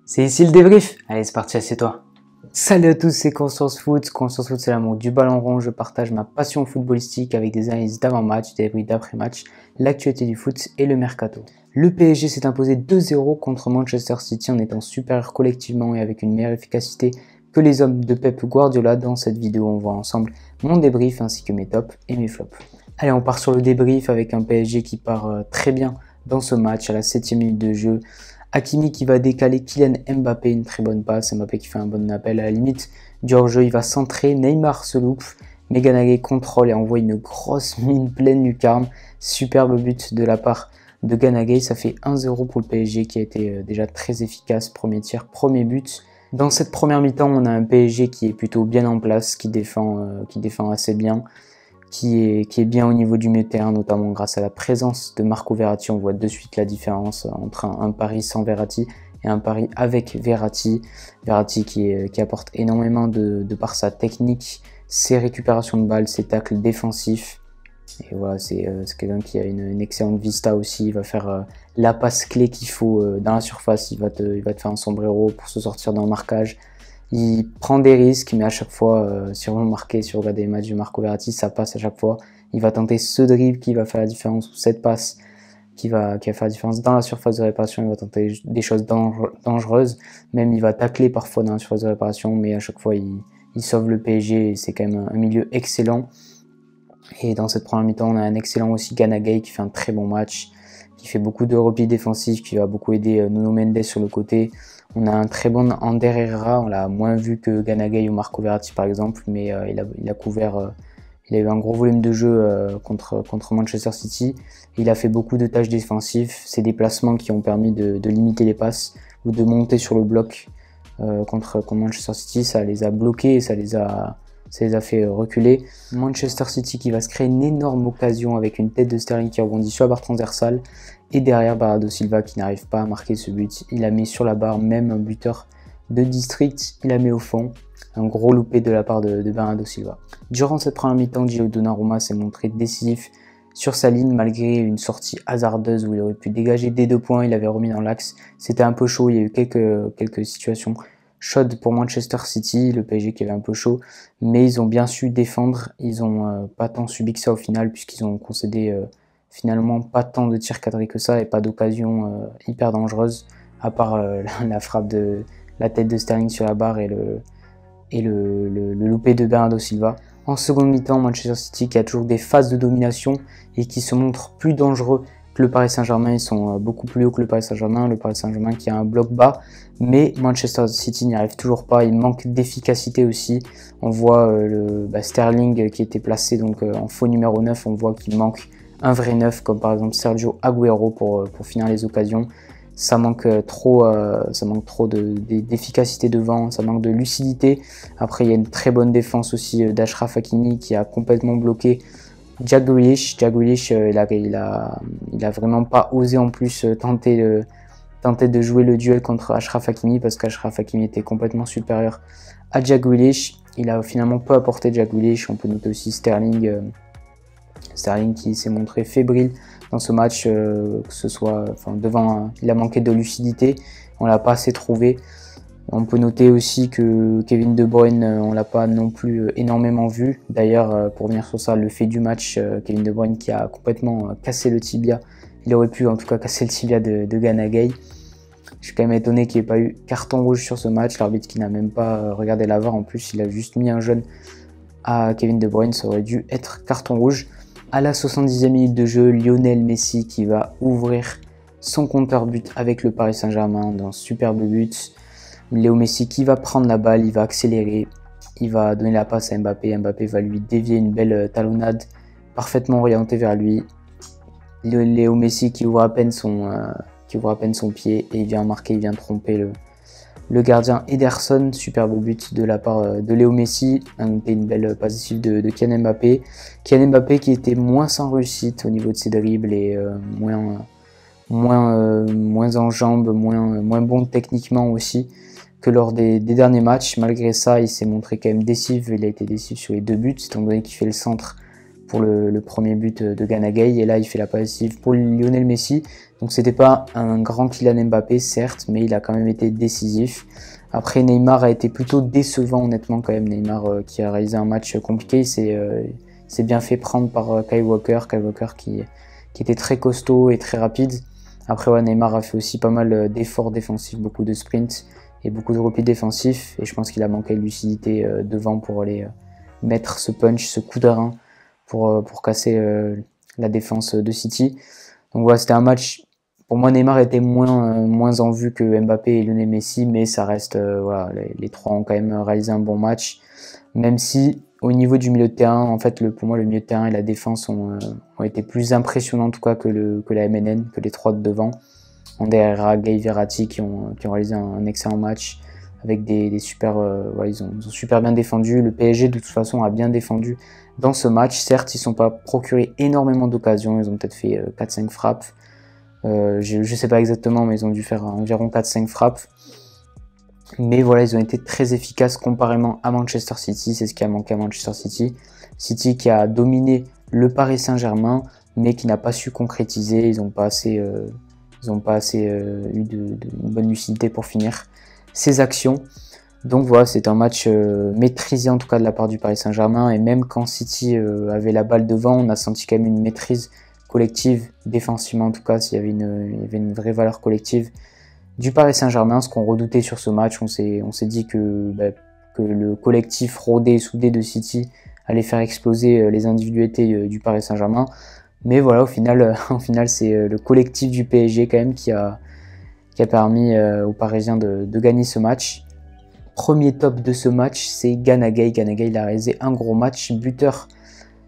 C'est ici le débrief. Allez, c'est parti, assieds-toi. Salut à tous, c'est Conscience Foot. Conscience Foot, c'est l'amour du ballon rond. Je partage ma passion footballistique avec des analyses d'avant-match, des débriefs d'après-match, l'actualité du foot et le mercato. Le PSG s'est imposé 2-0 contre Manchester City en étant supérieur collectivement et avec une meilleure efficacité que les hommes de Pep Guardiola. Dans cette vidéo, on voit ensemble mon débrief ainsi que mes tops et mes flops. Allez, on part sur le débrief avec un PSG qui part très bien dans ce match à la 7e minute de jeu. Hakimi qui va décaler Kylian Mbappé, une très bonne passe, Mbappé qui fait un bon appel à la limite du hors-jeu, il va centrer, Neymar se loupe, mais Ganagay contrôle et envoie une grosse mine pleine lucarne, superbe but de la part de Ganagay, ça fait 1-0 pour le PSG qui a été déjà très efficace, premier tir, premier but. Dans cette première mi-temps, on a un PSG qui est plutôt bien en place, qui défend assez bien, qui est bien au niveau du milieu de terrain, notamment grâce à la présence de Marco Verratti. On voit de suite la différence entre un pari sans Verratti et un pari avec Verratti. Verratti qui apporte énormément de par sa technique, ses récupérations de balles, ses tacles défensifs. Et voilà, c'est quelqu'un qui a une excellente vista aussi. Il va faire la passe clé qu'il faut dans la surface. Il va te faire un sombrero pour se sortir d'un marquage. Il prend des risques, mais à chaque fois, si on regarde les matchs de Marco Verratti, ça passe à chaque fois. Il va tenter ce dribble qui va faire la différence, ou cette passe qui va faire la différence dans la surface de réparation. Il va tenter des choses dangereuses. Même il va tacler parfois dans la surface de réparation, mais à chaque fois, il sauve le PSG et c'est quand même un milieu excellent. Et dans cette première mi-temps, on a un excellent aussi Ganagay qui fait un très bon match, qui fait beaucoup de replis défensifs, qui va beaucoup aider Nuno Mendes sur le côté. On a un très bon Ander Herrera, on l'a moins vu que Ganagay ou Marco Verratti par exemple, mais il a couvert, il a eu un gros volume de jeu contre Manchester City. Il a fait beaucoup de tâches défensives, ses déplacements qui ont permis de limiter les passes ou de monter sur le bloc contre Manchester City, ça les a bloqués et ça les a fait reculer. Manchester City qui va se créer une énorme occasion avec une tête de Sterling qui rebondit sur la barre transversale. Et derrière, Bernardo Silva qui n'arrive pas à marquer ce but. Il la met sur la barre, même un buteur de district, il la met au fond. Un gros loupé de la part de Bernardo Silva. Durant cette première mi-temps, Gio Donnarumma s'est montré décisif sur sa ligne malgré une sortie hasardeuse où il aurait pu dégager des 2 points. Il avait remis dans l'axe. C'était un peu chaud, il y a eu quelques situations chaudes pour Manchester City, le PSG qui avait un peu chaud. Mais ils ont bien su défendre. Ils ont pas tant subi que ça au final puisqu'ils ont concédé... finalement pas tant de tirs cadrés que ça et pas d'occasion hyper dangereuse à part la frappe de la tête de Sterling sur la barre et le loupé de Bernardo Silva. En seconde mi-temps, Manchester City qui a toujours des phases de domination et qui se montrent plus dangereux que le Paris Saint-Germain. Ils sont beaucoup plus hauts que le Paris Saint-Germain. Le Paris Saint-Germain qui a un bloc bas, mais Manchester City n'y arrive toujours pas. Il manque d'efficacité aussi. On voit Sterling qui était placé donc en faux numéro 9. On voit qu'il manque un vrai neuf comme par exemple Sergio Agüero pour finir les occasions. Ça manque trop d'efficacité devant, ça manque de lucidité. Après il y a une très bonne défense aussi d'Achraf Hakimi qui a complètement bloqué Jack Grealish. Jack Grealish il a vraiment pas osé en plus tenter de jouer le duel contre Achraf Hakimi parce qu'Achraf Hakimi était complètement supérieur à Jack Grealish. Il a finalement peu apporté Jack Grealish. On peut noter aussi Sterling qui s'est montré fébrile dans ce match, que ce soit devant, il a manqué de lucidité, on l'a pas assez trouvé. On peut noter aussi que Kevin De Bruyne, on l'a pas non plus énormément vu. D'ailleurs, pour venir sur ça, le fait du match, Kevin De Bruyne qui a complètement cassé le tibia, il aurait pu en tout cas casser le tibia de Ganagay. Je suis quand même étonné qu'il n'y ait pas eu carton rouge sur ce match, l'arbitre qui n'a même pas regardé la VAR, en plus il a juste mis un jaune à Kevin De Bruyne, ça aurait dû être carton rouge. À la 70e minute de jeu, Lionel Messi qui va ouvrir son compteur but avec le Paris Saint-Germain dans un superbe but. Léo Messi qui va prendre la balle, il va accélérer, il va donner la passe à Mbappé. Mbappé va lui dévier une belle talonnade parfaitement orientée vers lui. Léo Messi qui ouvre à peine son pied et il vient marquer, il vient tromper le gardien Ederson. Superbe but de la part de Léo Messi, une belle passe décisive de Kylian Mbappé. Kylian Mbappé qui était moins sans réussite au niveau de ses dribbles et moins en jambes, moins bon techniquement aussi que lors des derniers matchs. Malgré ça, il s'est montré quand même décisif. Il a été décisif sur les 2 buts, étant donné qu'il fait le centre pour le premier but de Gana Gueye, et là il fait la passe décisive pour Lionel Messi. Donc c'était pas un grand Kylian Mbappé certes, mais il a quand même été décisif. Après Neymar a été plutôt décevant honnêtement quand même. Neymar qui a réalisé un match compliqué, il s'est bien fait prendre par Kyle Walker qui était très costaud et très rapide. Après ouais, Neymar a fait aussi pas mal d'efforts défensifs, beaucoup de sprints et beaucoup de replis défensifs, et je pense qu'il a manqué de lucidité devant pour aller mettre ce punch, ce coup d'arrêt pour casser la défense de City. Donc voilà, c'était un match, pour moi Neymar était moins en vue que Mbappé et Lionel Messi, mais ça reste, voilà, les trois ont quand même réalisé un bon match, même si au niveau du milieu de terrain, en fait pour moi le milieu de terrain et la défense ont été plus impressionnants en tout cas que la MNN, que les trois de devant. Andrea, Gueye, Verratti qui ont réalisé un excellent match avec des super, ouais, ils ont super bien défendu. Le PSG de toute façon a bien défendu dans ce match. Certes, ils ne sont pas procurés énormément d'occasions, ils ont peut-être fait 4-5 frappes. Je ne sais pas exactement, mais ils ont dû faire environ 4-5 frappes. Mais voilà, ils ont été très efficaces comparément à Manchester City, c'est ce qui a manqué à Manchester City. City qui a dominé le Paris Saint-Germain, mais qui n'a pas su concrétiser, ils n'ont pas assez eu une bonne lucidité pour finir ses actions. Donc voilà, c'est un match maîtrisé en tout cas de la part du Paris Saint-Germain, et même quand City avait la balle devant, on a senti quand même une maîtrise collective, défensivement en tout cas, il y avait une vraie valeur collective du Paris Saint-Germain. Ce qu'on redoutait sur ce match, on s'est dit que le collectif rodé et soudé de City allait faire exploser les individualités du Paris Saint-Germain. Mais voilà, au final c'est le collectif du PSG quand même qui a permis aux Parisiens de gagner ce match. Premier top de ce match, c'est Gana Gueye. Gana Gueye, il a réalisé un gros match, buteur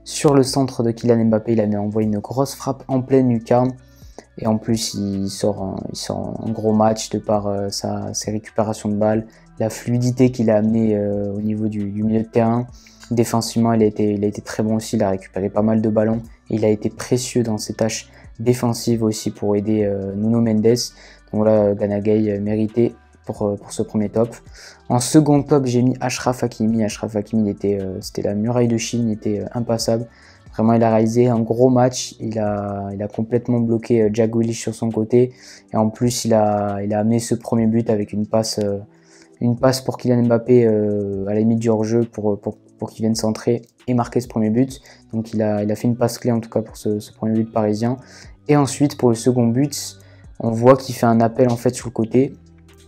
sur le centre de Kylian Mbappé. Il a envoyé une grosse frappe en pleine lucarne. Et en plus, il sort un gros match de par ses récupérations de balles, la fluidité qu'il a amené au niveau du milieu de terrain. Défensivement, il a été très bon aussi, il a récupéré pas mal de ballons. Et il a été précieux dans ses tâches défensives aussi pour aider Nuno Mendes. Donc voilà, Gana Gueye mérité pour ce premier top. En second top, j'ai mis Achraf Hakimi. Achraf Hakimi, c'était la muraille de Chine, il était impassable. Vraiment, il a réalisé un gros match. Il a complètement bloqué Jack Grealish sur son côté. Et en plus, il a amené ce premier but avec une passe pour Kylian Mbappé à la limite du hors-jeu pour qu'il vienne centrer et marquer ce premier but. Donc il a fait une passe clé en tout cas pour ce premier but parisien. Et ensuite, pour le second but, on voit qu'il fait un appel en fait sur le côté.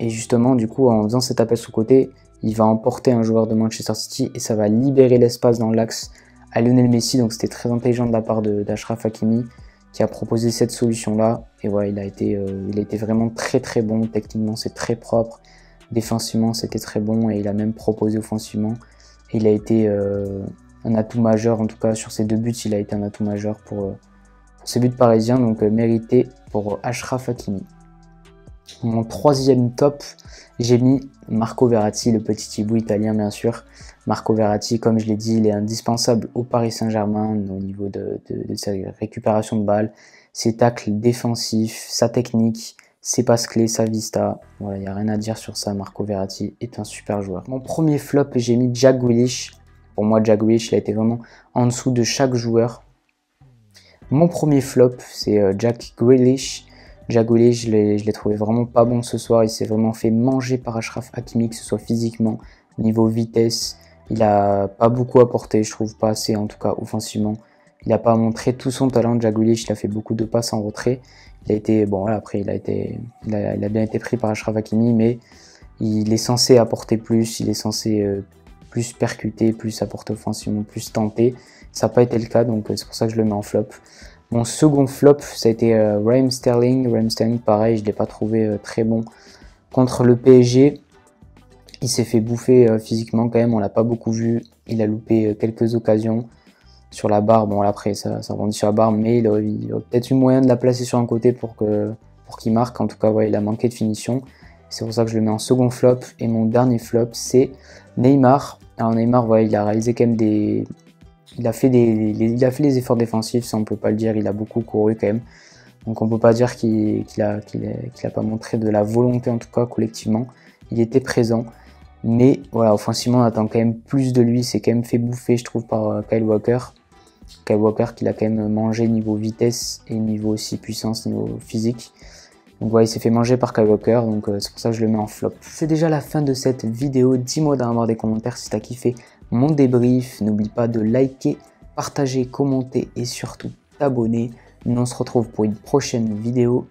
Et justement, du coup, en faisant cet appel sur le côté, il va emporter un joueur de Manchester City et ça va libérer l'espace dans l'axe à Lionel Messi. Donc c'était très intelligent de la part d'Achraf Hakimi qui a proposé cette solution-là. Et ouais, il a été vraiment très très bon. Techniquement, c'est très propre. Défensivement, c'était très bon et il a même proposé offensivement. Et il a été un atout majeur, en tout cas sur ces deux buts, il a été un atout majeur pour ces buts parisiens. Donc mérité pour Achraf Hakimi. Mon troisième top, j'ai mis Marco Verratti, le petit hibou italien bien sûr. Marco Verratti, comme je l'ai dit, il est indispensable au Paris Saint-Germain au niveau de sa récupération de balles, ses tacles défensifs, sa technique, ses passes clés, sa vista. Voilà, il n'y a rien à dire sur ça, Marco Verratti est un super joueur. Mon premier flop, j'ai mis Jack Grealish. Pour moi, Jack Grealish, il a été vraiment en dessous de chaque joueur. Mon premier flop, c'est Jack Grealish. Jack Grealish, je l'ai trouvé vraiment pas bon ce soir. Il s'est vraiment fait manger par Achraf Hakimi, que ce soit physiquement, niveau vitesse. Il a pas beaucoup apporté, je trouve pas assez, en tout cas offensivement. Il n'a pas montré tout son talent. Jack Grealish, il a fait beaucoup de passes en retrait. Il a été, bon voilà, après il a bien été pris par Achraf Hakimi, mais il est censé apporter plus, il est censé plus percuter, plus apporter offensivement, plus tenter. Ça n'a pas été le cas, donc c'est pour ça que je le mets en flop. Mon second flop, ça a été Raheem Sterling. Raheem Sterling, pareil, je ne l'ai pas trouvé très bon contre le PSG. Il s'est fait bouffer physiquement quand même, on l'a pas beaucoup vu. Il a loupé quelques occasions sur la barre. Bon, après, ça rebondit sur la barre, mais il aurait peut-être eu moyen de la placer sur un côté pour qu'il marque. En tout cas, ouais, il a manqué de finition. C'est pour ça que je le mets en second flop. Et mon dernier flop, c'est Neymar. Alors Neymar, ouais, il a réalisé quand même il a fait les efforts défensifs, ça on peut pas le dire, il a beaucoup couru quand même. Donc on peut pas dire qu'il a pas montré de la volonté, en tout cas collectivement. Il était présent. Mais voilà, offensivement, on attend quand même plus de lui. Il s'est quand même fait bouffer, je trouve, par Kyle Walker. Kyle Walker qu'il a quand même mangé niveau vitesse et niveau aussi puissance, niveau physique. Donc voilà, il s'est fait manger par Kyle Walker, donc c'est pour ça que je le mets en flop. C'est déjà la fin de cette vidéo. Dis-moi dans la barre des commentaires si tu as kiffé mon débrief. N'oublie pas de liker, partager, commenter et surtout t'abonner. Nous on se retrouve pour une prochaine vidéo.